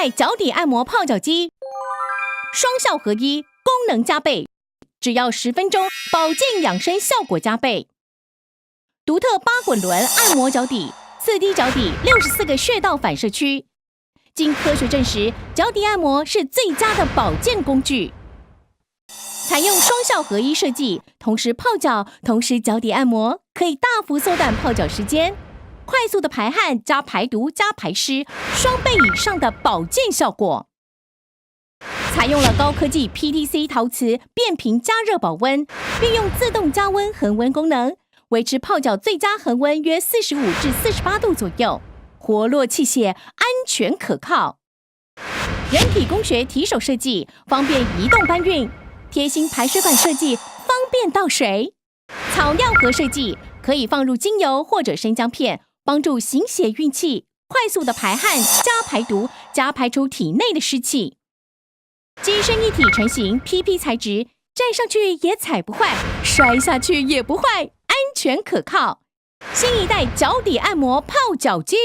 代脚底按摩泡脚机，双效合一，功能加倍，只要10分钟，保健养生效果加倍。独特8滚轮按摩脚底，4D 脚底64个穴道反射区，经科学证实，脚底按摩是最佳的保健工具。采用双效合一设计，同时泡脚，同时脚底按摩，可以大幅缩短泡脚时间，快速的排汗加排毒加排湿，双倍以上的保健效果。采用了高科技 PTC 陶瓷变频加热保温，运用自动加温恒温功能，维持泡脚最佳恒温约45至48度左右，活络气血，安全可靠。人体工学提手设计，方便移动搬运，贴心排水管设计，方便倒水。草药盒设计，可以放入精油或者生姜片，帮助行血运气，快速的排汗加排毒加排出体内的湿气。机身一体成型 PP 材质，站上去也踩不坏，摔下去也不坏，安全可靠。新一代脚底按摩泡脚机。